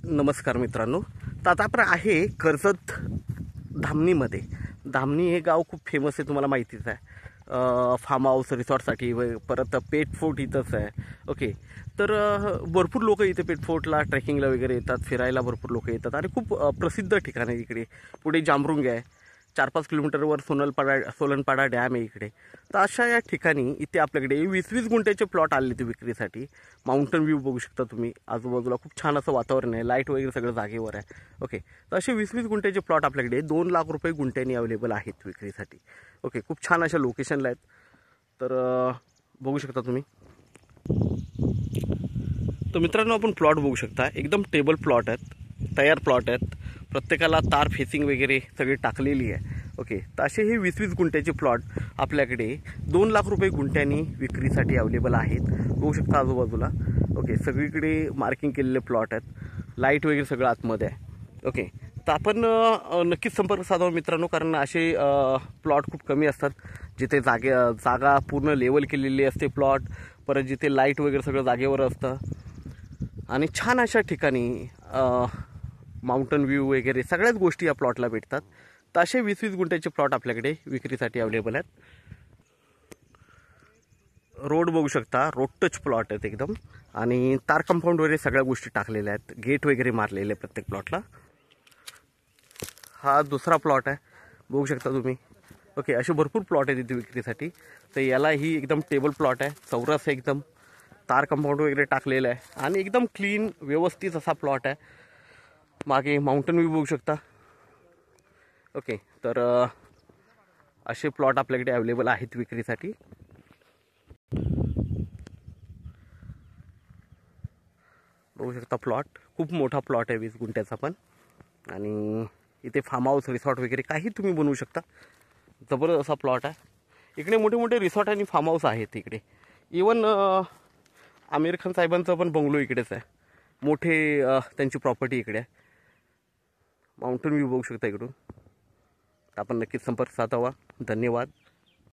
नमस्कार मित्रांनो, तर आता आपण आहे कर्जत धामणीमध्ये. धामणी हे गाव खूप फेमस आहे, तुम्हाला माहितीच आहे. फार्म हाऊस रिसॉर्टसाठी परत पेट फोर्ट इथंच आहे. ओके, तर भरपूर लोक इथे पेट फोर्टला ट्रेकिंगला वगैरे येतात, फिरायला भरपूर लोक येतात आणि खूप प्रसिद्ध ठिकाण आहे इकडे. पुढे जांभरुंग आहे, 4-5 किलोमीटरवर सोलनपाडा डॅम आहे इकडे. तर अशा या ठिकाणी इथे आपल्याकडे 20-20 गुंठ्याचे प्लॉट आले ते विक्रीसाठी. माउंटन व्ह्यू बघू शकता तुम्ही, आजूबाजूला खूप छान असं वातावरण आहे, लाईट वगैरे सगळं जागेवर आहे. ओके, तर असे 20-20 गुंठ्याचे प्लॉट आपल्याकडे 2 लाख रुपये गुंठ्यानी अवेलेबल आहेत विक्रीसाठी. ओके, खूप छान अशा लोकेशनला आहेत. तर बघू शकता तुम्ही. तर मित्रांनो, आपण प्लॉट बघू शकता, एकदम टेबल प्लॉट आहेत, तयार प्लॉट आहेत. प्रत्येकाला तार फेसिंग वगैरे सगळी टाकलेली आहे. ओके, तर असे हे 20-20 गुंठ्याचे प्लॉट आपल्याकडे 2 लाख रुपये गुंठ्यानी विक्रीसाठी अवेलेबल आहेत. बघू शकता आजूबाजूला. ओके, सगळीकडे मार्किंग केलेले प्लॉट आहेत, लाईट वगैरे सगळं आतमध्ये आहे. ओके, तर आपण नक्कीच संपर्क साधावा मित्रांनो, कारण असे प्लॉट खूप कमी असतात जिथे जागा पूर्ण लेवल केलेली असते प्लॉट, परत जिथे लाईट वगैरे सगळं जागेवर असतं आणि छान अशा ठिकाणी माउंटन व्ह्यू वगैरे सगळ्याच गोष्टी या प्लॉटला भेटतात. तर असे 20-20 गुंठ्याचे प्लॉट आपल्याकडे विक्रीसाठी अवेलेबल आहेत. रोड बघू शकता, रोड टच प्लॉट आहेत एकदम, आणि तार कंपाऊंड वगैरे सगळ्या गोष्टी टाकलेल्या आहेत, गेट वगैरे मारलेले आहेत प्रत्येक प्लॉटला. हा दुसरा प्लॉट आहे, बघू शकता तुम्ही. ओके, असे भरपूर प्लॉट आहेत इथे विक्रीसाठी. तर याला ही एकदम टेबल प्लॉट आहे, चौरस आहे एकदम, तार कंपाऊंड वगैरे टाकलेलं आहे आणि एकदम क्लीन व्यवस्थित असा प्लॉट आहे. मागे माउंटन व्ह्यू बघू शकता. ओके, तर असे प्लॉट आपल्याकडे अवेलेबल आहेत विक्रीसाठी. बघू शकता प्लॉट, खूप मोठा प्लॉट आहे 20 गुंठ्याचा पण, आणि इथे फार्म हाऊस रिसॉर्ट वगैरे काही तुम्ही बनवू शकता. जबरदस्त असा प्लॉट आहे. इकडे मोठे मोठे रिसॉर्ट आणि फार्म हाऊस आहेत इकडे. इवन आमिर खान साहेबांचं पण बंगलो इकडेच आहे, मोठे त्यांची प्रॉपर्टी इकडे आहे. माउंटन व्ह्यू बघू शकता इकडून. आपण नक्कीच संपर्क साधावा. धन्यवाद.